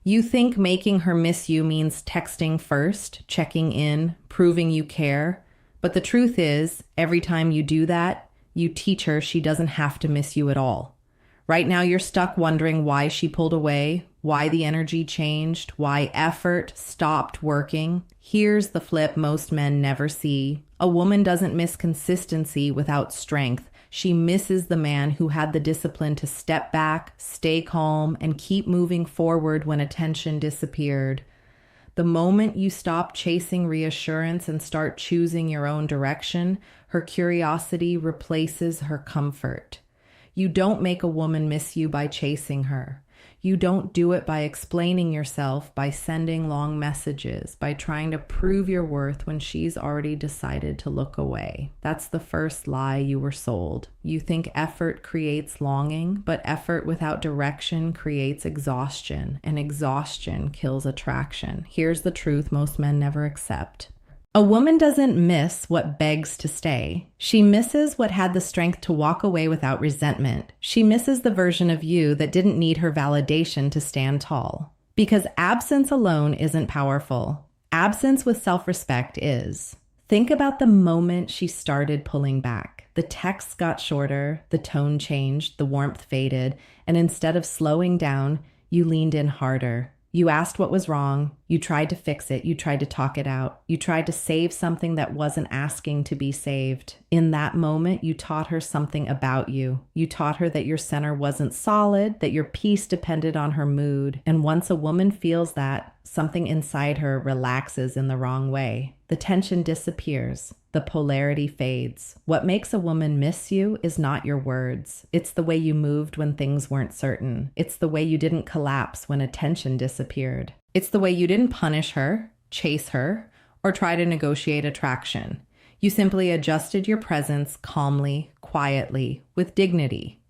You think making her miss you means texting first, checking in, proving you care. But the truth is, every time you do that, you teach her she doesn't have to miss you at all. Right now, you're stuck wondering why she pulled away, why the energy changed, why effort stopped working. Here's the flip most men never see. A woman doesn't miss consistency without strength. She misses the man who had the discipline to step back, stay calm, and keep moving forward when attention disappeared. The moment you stop chasing reassurance and start choosing your own direction, her curiosity replaces her comfort. You don't make a woman miss you by chasing her. You don't do it by explaining yourself, by sending long messages, by trying to prove your worth when she's already decided to look away. That's the first lie you were sold. You think effort creates longing, but effort without direction creates exhaustion, and exhaustion kills attraction. Here's the truth most men never accept. A woman doesn't miss what begs to stay. She misses what had the strength to walk away without resentment. She misses the version of you that didn't need her validation to stand tall. Because absence alone isn't powerful. Absence with self-respect is. Think about the moment she started pulling back. The texts got shorter, the tone changed, the warmth faded, and instead of slowing down, you leaned in harder. You asked what was wrong, you tried to fix it, you tried to talk it out, you tried to save something that wasn't asking to be saved. In that moment, you taught her something about you. You taught her that your center wasn't solid, that your peace depended on her mood. And once a woman feels that, something inside her relaxes in the wrong way. The tension disappears. The polarity fades. What makes a woman miss you is not your words. It's the way you moved when things weren't certain. It's the way you didn't collapse when attention disappeared. It's the way you didn't punish her, chase her, or try to negotiate attraction. You simply adjusted your presence calmly, quietly, with dignity.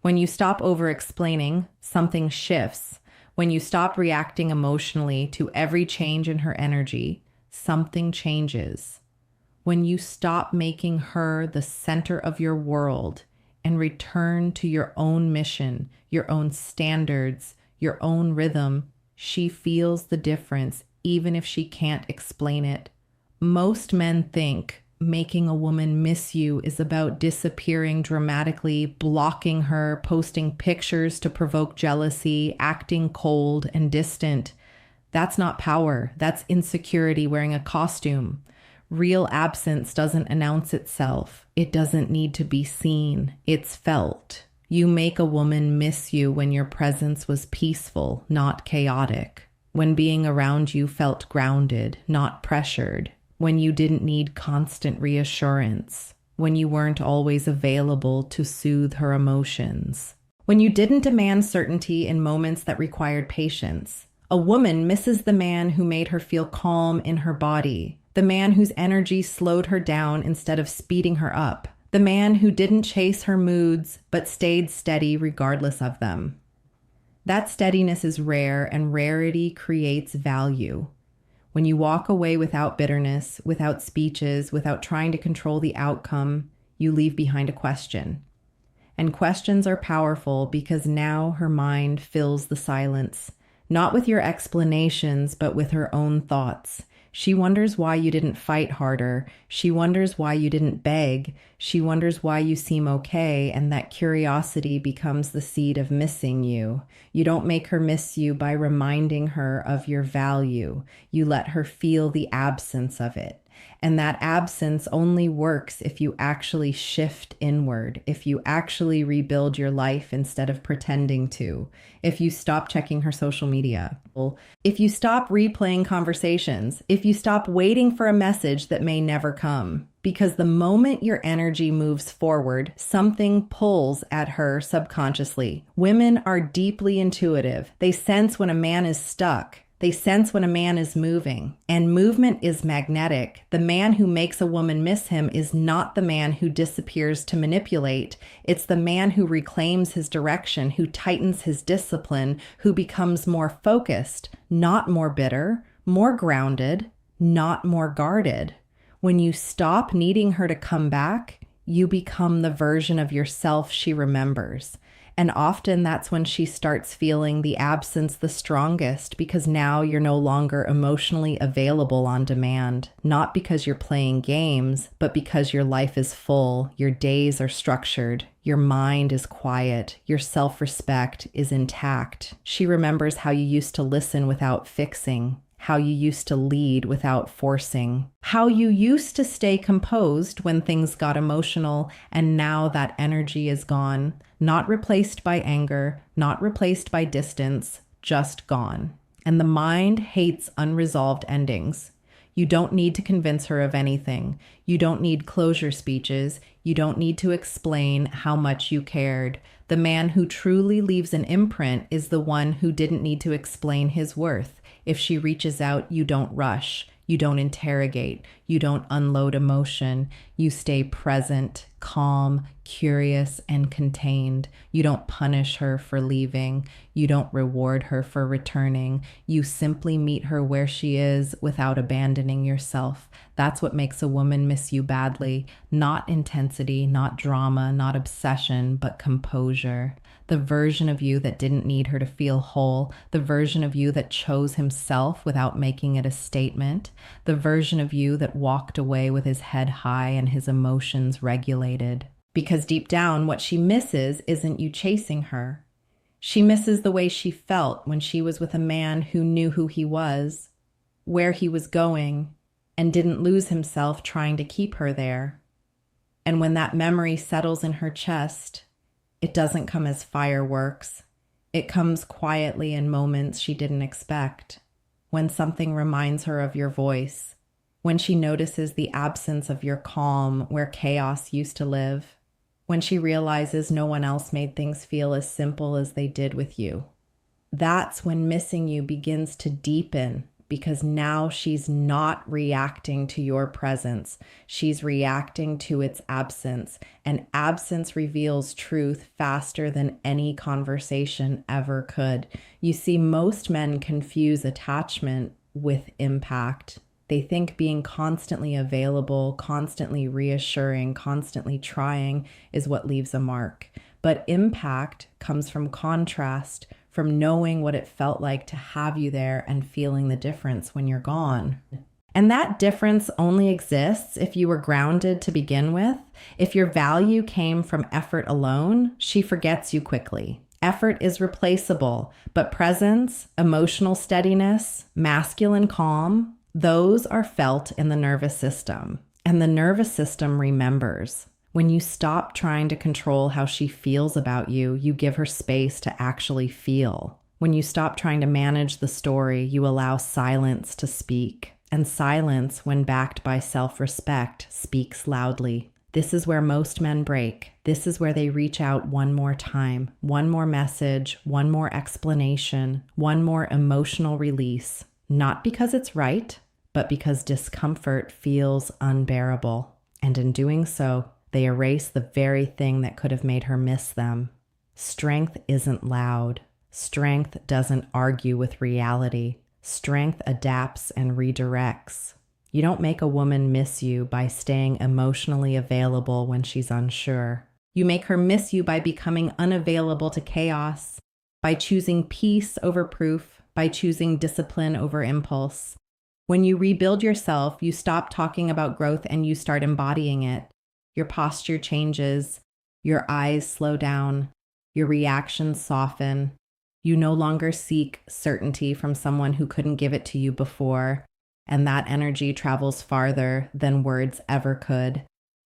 When you stop over-explaining, something shifts. When you stop reacting emotionally to every change in her energy, something changes. When you stop making her the center of your world and return to your own mission, your own standards, your own rhythm, she feels the difference, even if she can't explain it. Most men think making a woman miss you is about disappearing dramatically, blocking her, posting pictures to provoke jealousy, acting cold and distant. That's not power. That's insecurity wearing a costume. Real absence doesn't announce itself. It doesn't need to be seen. It's felt. You make a woman miss you when your presence was peaceful, not chaotic. When being around you felt grounded, not pressured. When you didn't need constant reassurance. When you weren't always available to soothe her emotions. When you didn't demand certainty in moments that required patience. A woman misses the man who made her feel calm in her body. The man whose energy slowed her down instead of speeding her up. The man who didn't chase her moods, but stayed steady regardless of them. That steadiness is rare, and rarity creates value. When you walk away without bitterness, without speeches, without trying to control the outcome, you leave behind a question. And questions are powerful because now her mind fills the silence, not with your explanations, but with her own thoughts. She wonders why you didn't fight harder. She wonders why you didn't beg. She wonders why you seem okay, and that curiosity becomes the seed of missing you. You don't make her miss you by reminding her of your value. You let her feel the absence of it. And that absence only works if you actually shift inward, if you actually rebuild your life instead of pretending to, if you stop checking her social media, if you stop replaying conversations, if you stop waiting for a message that may never come. Because the moment your energy moves forward, something pulls at her subconsciously. Women are deeply intuitive. They sense when a man is stuck. They sense when a man is moving, and movement is magnetic. The man who makes a woman miss him is not the man who disappears to manipulate. It's the man who reclaims his direction, who tightens his discipline, who becomes more focused, not more bitter, more grounded, not more guarded. When you stop needing her to come back, you become the version of yourself she remembers. And often that's when she starts feeling the absence the strongest, because now you're no longer emotionally available on demand, not because you're playing games, but because your life is full, your days are structured, your mind is quiet, your self-respect is intact. She remembers how you used to listen without fixing, how you used to lead without forcing, how you used to stay composed when things got emotional, and now that energy is gone, not replaced by anger, not replaced by distance, just gone. And the mind hates unresolved endings. You don't need to convince her of anything. You don't need closure speeches. You don't need to explain how much you cared. The man who truly leaves an imprint is the one who didn't need to explain his worth. If she reaches out, you don't rush. You don't interrogate. You don't unload emotion. You stay present, calm, curious, and contained. You don't punish her for leaving. You don't reward her for returning. You simply meet her where she is without abandoning yourself. That's what makes a woman miss you badly. Not intensity, not drama, not obsession, but composure. The version of you that didn't need her to feel whole, the version of you that chose himself without making it a statement, the version of you that walked away with his head high and his emotions regulated. Because deep down, what she misses isn't you chasing her. She misses the way she felt when she was with a man who knew who he was, where he was going, and didn't lose himself trying to keep her there. And when that memory settles in her chest, it doesn't come as fireworks. It comes quietly in moments she didn't expect. When something reminds her of your voice. When she notices the absence of your calm where chaos used to live. When she realizes no one else made things feel as simple as they did with you. That's when missing you begins to deepen, because now she's not reacting to your presence. She's reacting to its absence, and absence reveals truth faster than any conversation ever could. You see, most men confuse attachment with impact. They think being constantly available, constantly reassuring, constantly trying is what leaves a mark. But impact comes from contrast, from knowing what it felt like to have you there and feeling the difference when you're gone. And that difference only exists if you were grounded to begin with. If your value came from effort alone, she forgets you quickly. Effort is replaceable, but presence, emotional steadiness, masculine calm, those are felt in the nervous system. And the nervous system remembers. When you stop trying to control how she feels about you, you give her space to actually feel. When you stop trying to manage the story, you allow silence to speak. And silence, when backed by self-respect, speaks loudly. This is where most men break. This is where they reach out one more time, one more message, one more explanation, one more emotional release. Not because it's right, but because discomfort feels unbearable. And in doing so, they erase the very thing that could have made her miss them. Strength isn't loud. Strength doesn't argue with reality. Strength adapts and redirects. You don't make a woman miss you by staying emotionally available when she's unsure. You make her miss you by becoming unavailable to chaos, by choosing peace over proof, by choosing discipline over impulse. When you rebuild yourself, you stop talking about growth and you start embodying it. Your posture changes, your eyes slow down, your reactions soften. You no longer seek certainty from someone who couldn't give it to you before, and that energy travels farther than words ever could.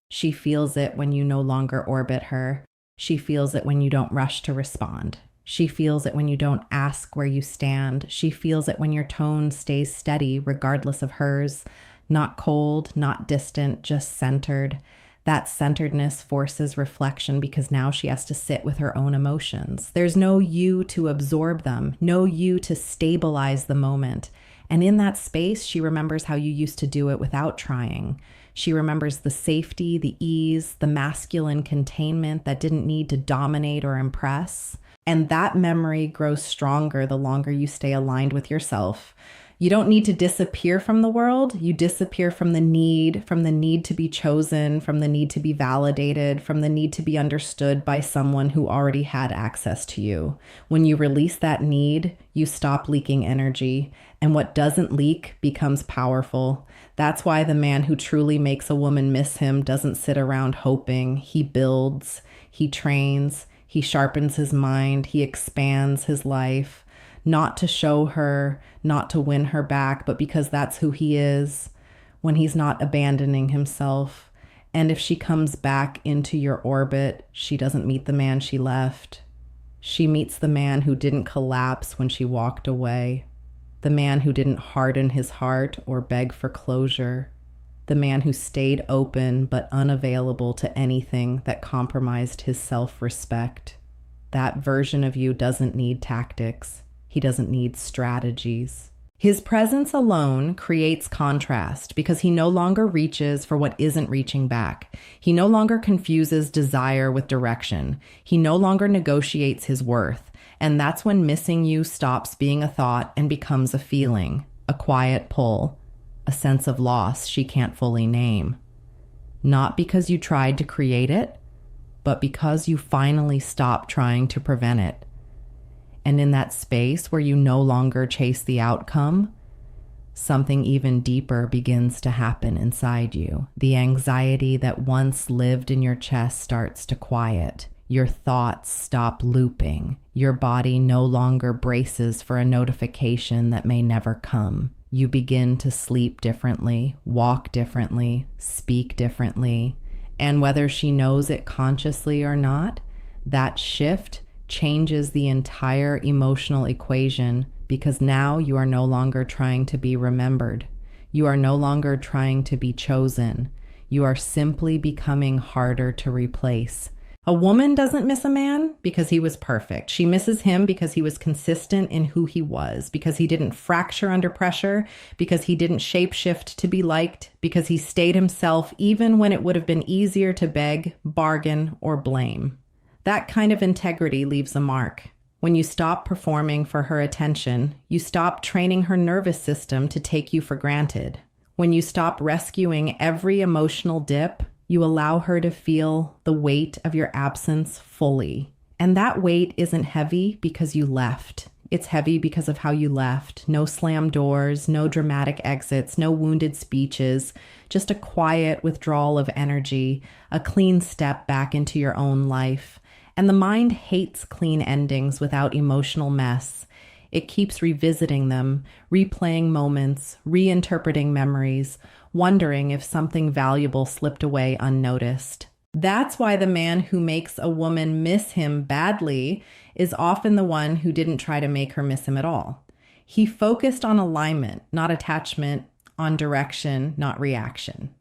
She feels it when you no longer orbit her. She feels it when you don't rush to respond. She feels it when you don't ask where you stand. She feels it when your tone stays steady regardless of hers, not cold, not distant, just centered. That centeredness forces reflection because now she has to sit with her own emotions. There's no you to absorb them, no you to stabilize the moment. And in that space, she remembers how you used to do it without trying. She remembers the safety, the ease, the masculine containment that didn't need to dominate or impress. And that memory grows stronger the longer you stay aligned with yourself. You don't need to disappear from the world. You disappear from the need to be chosen, from the need to be validated, from the need to be understood by someone who already had access to you. When you release that need, you stop leaking energy, and what doesn't leak becomes powerful. That's why the man who truly makes a woman miss him doesn't sit around hoping. He builds, he trains, he sharpens his mind, he expands his life. Not to show her, not to win her back, but because that's who he is, when he's not abandoning himself. And if she comes back into your orbit, she doesn't meet the man she left. She meets the man who didn't collapse when she walked away, the man who didn't harden his heart or beg for closure, the man who stayed open but unavailable to anything that compromised his self-respect. That version of you doesn't need tactics. He doesn't need strategies. His presence alone creates contrast because he no longer reaches for what isn't reaching back. He no longer confuses desire with direction. He no longer negotiates his worth. And that's when missing you stops being a thought and becomes a feeling, a quiet pull, a sense of loss she can't fully name. Not because you tried to create it, but because you finally stopped trying to prevent it. And in that space where you no longer chase the outcome, something even deeper begins to happen inside you. The anxiety that once lived in your chest starts to quiet. Your thoughts stop looping. Your body no longer braces for a notification that may never come. You begin to sleep differently, walk differently, speak differently. And whether she knows it consciously or not, that shift changes the entire emotional equation because now you are no longer trying to be remembered. You are no longer trying to be chosen. You are simply becoming harder to replace. A woman doesn't miss a man because he was perfect. She misses him because he was consistent in who he was, because he didn't fracture under pressure, because he didn't shapeshift to be liked, because he stayed himself even when it would have been easier to beg, bargain, or blame. That kind of integrity leaves a mark. When you stop performing for her attention, you stop training her nervous system to take you for granted. When you stop rescuing every emotional dip, you allow her to feel the weight of your absence fully. And that weight isn't heavy because you left. It's heavy because of how you left. No slam doors, no dramatic exits, no wounded speeches, just a quiet withdrawal of energy, a clean step back into your own life. And the mind hates clean endings without emotional mess. It keeps revisiting them, replaying moments, reinterpreting memories, wondering if something valuable slipped away unnoticed. That's why the man who makes a woman miss him badly is often the one who didn't try to make her miss him at all. He focused on alignment, not attachment, on direction, not reaction.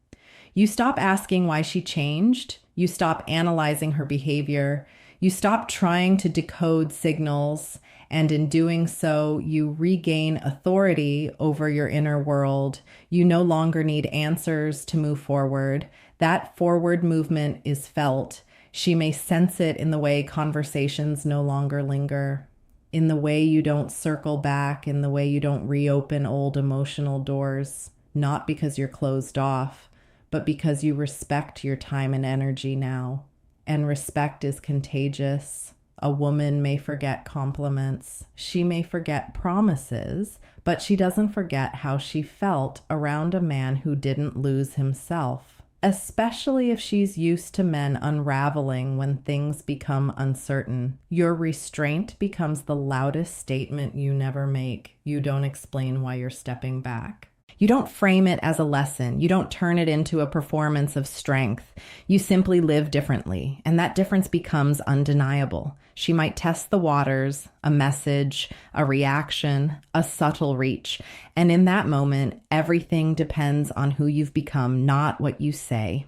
You stop asking why she changed. You stop analyzing her behavior. You stop trying to decode signals, and in doing so, you regain authority over your inner world. You no longer need answers to move forward. That forward movement is felt. She may sense it in the way conversations no longer linger, in the way you don't circle back, in the way you don't reopen old emotional doors, not because you're closed off, but because you respect your time and energy now. And respect is contagious. A woman may forget compliments. She may forget promises, but she doesn't forget how she felt around a man who didn't lose himself, especially if she's used to men unraveling when things become uncertain. Your restraint becomes the loudest statement you never make. You don't explain why you're stepping back. You don't frame it as a lesson. You don't turn it into a performance of strength. You simply live differently, and that difference becomes undeniable. She might test the waters, a message, a reaction, a subtle reach, and in that moment, everything depends on who you've become, not what you say.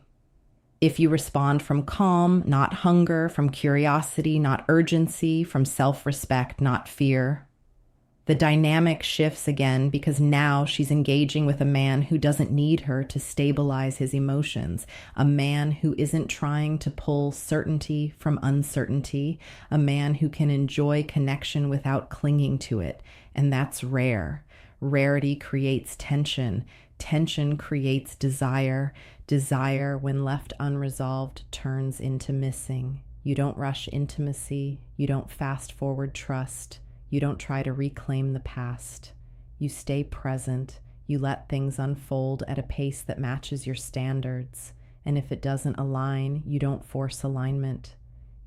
If you respond from calm, not hunger, from curiosity, not urgency, from self-respect, not fear, the dynamic shifts again because now she's engaging with a man who doesn't need her to stabilize his emotions, a man who isn't trying to pull certainty from uncertainty, a man who can enjoy connection without clinging to it. And that's rare. Rarity creates tension. Tension creates desire. Desire, when left unresolved, turns into missing. You don't rush intimacy. You don't fast forward trust. You don't try to reclaim the past. You stay present. You let things unfold at a pace that matches your standards. And if it doesn't align, you don't force alignment.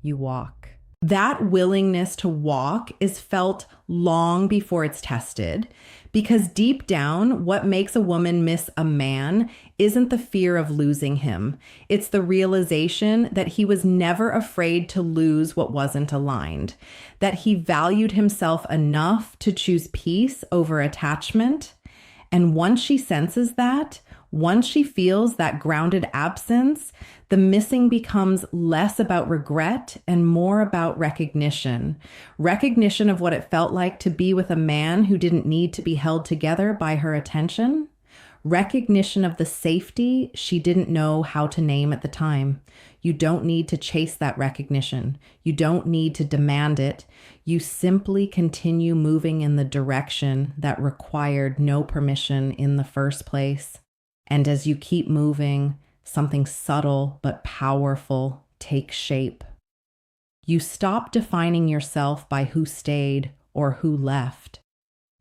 You walk. That willingness to walk is felt long before it's tested, because deep down, what makes a woman miss a man isn't the fear of losing him. It's the realization that he was never afraid to lose what wasn't aligned, that he valued himself enough to choose peace over attachment. And once she senses that, once she feels that grounded absence, the missing becomes less about regret and more about recognition. Recognition of what it felt like to be with a man who didn't need to be held together by her attention. Recognition of the safety she didn't know how to name at the time. You don't need to chase that recognition. You don't need to demand it. You simply continue moving in the direction that required no permission in the first place. And as you keep moving, something subtle but powerful takes shape. You stop defining yourself by who stayed or who left.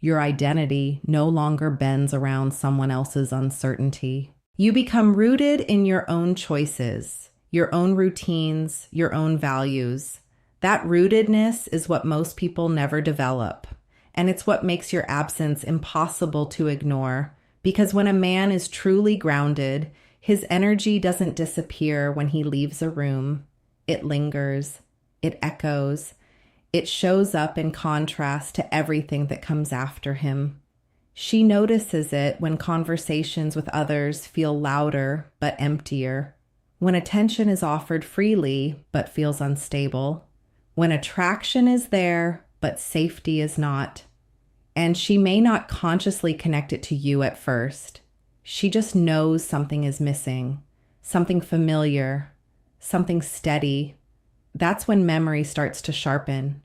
Your identity no longer bends around someone else's uncertainty. You become rooted in your own choices, your own routines, your own values. That rootedness is what most people never develop, and it's what makes your absence impossible to ignore. Because when a man is truly grounded, his energy doesn't disappear when he leaves a room. It lingers, it echoes, it shows up in contrast to everything that comes after him. She notices it when conversations with others feel louder but emptier, when attention is offered freely but feels unstable, when attraction is there but safety is not. And she may not consciously connect it to you at first. She just knows something is missing, something familiar, something steady. That's when memory starts to sharpen.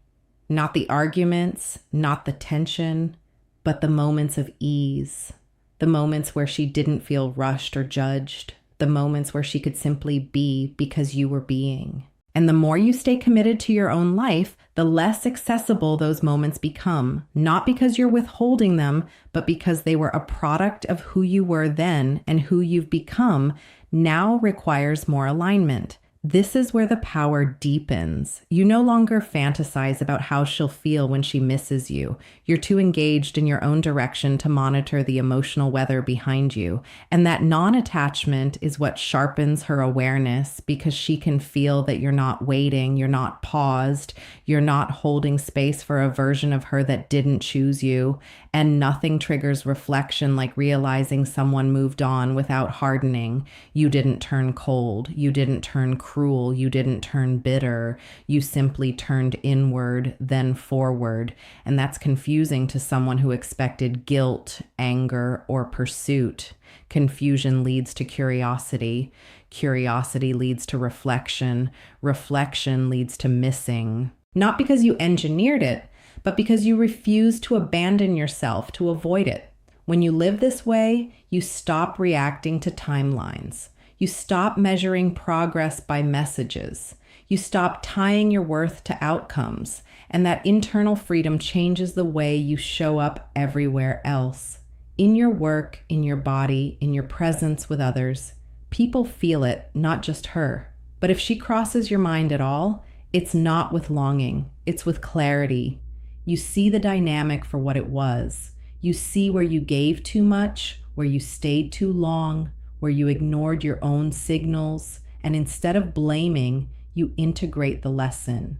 Not the arguments, not the tension, but the moments of ease. The moments where she didn't feel rushed or judged. The moments where she could simply be because you were being. And the more you stay committed to your own life, the less accessible those moments become, not because you're withholding them, but because they were a product of who you were then, and who you've become now requires more alignment. This is where the power deepens. You no longer fantasize about how she'll feel when she misses you. You're too engaged in your own direction to monitor the emotional weather behind you. And that non-attachment is what sharpens her awareness, because she can feel that you're not waiting, you're not paused, you're not holding space for a version of her that didn't choose you. And nothing triggers reflection like realizing someone moved on without hardening. You didn't turn cold. You didn't turn cruel. You didn't turn bitter. You simply turned inward, then forward. And that's confusing to someone who expected guilt, anger, or pursuit. Confusion leads to curiosity. Curiosity leads to reflection. Reflection leads to missing. Not because you engineered it, but because you refuse to abandon yourself to avoid it. When you live this way, you stop reacting to timelines. You stop measuring progress by messages. You stop tying your worth to outcomes. And that internal freedom changes the way you show up everywhere else. In your work, in your body, in your presence with others. People feel it, not just her. But if she crosses your mind at all, it's not with longing. It's with clarity. You see the dynamic for what it was. You see where you gave too much, where you stayed too long, where you ignored your own signals, and instead of blaming, you integrate the lesson.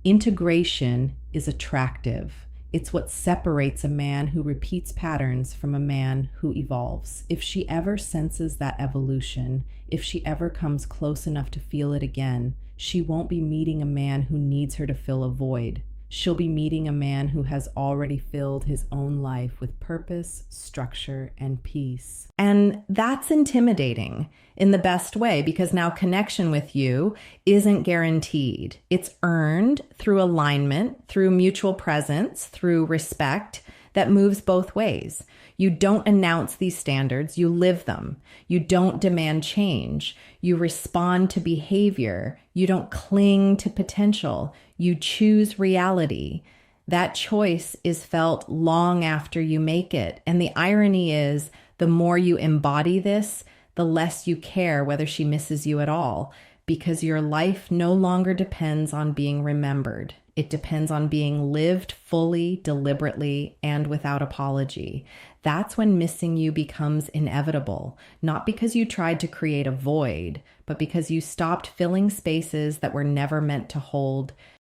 Integration is attractive. It's what separates a man who repeats patterns from a man who evolves. If she ever senses that evolution, if she ever comes close enough to feel it again, she won't be meeting a man who needs her to fill a void. She'll be meeting a man who has already filled his own life with purpose, structure, and peace. And that's intimidating in the best way, because now connection with you isn't guaranteed. It's earned through alignment, through mutual presence, through respect, that moves both ways. You don't announce these standards, you live them. You don't demand change. You respond to behavior. You don't cling to potential. You choose reality. That choice is felt long after you make it. And the irony is, the more you embody this, the less you care whether she misses you at all, because your life no longer depends on being remembered. It depends on being lived fully, deliberately, and without apology. That's when missing you becomes inevitable, not because you tried to create a void, but because you stopped filling spaces that were never meant to hold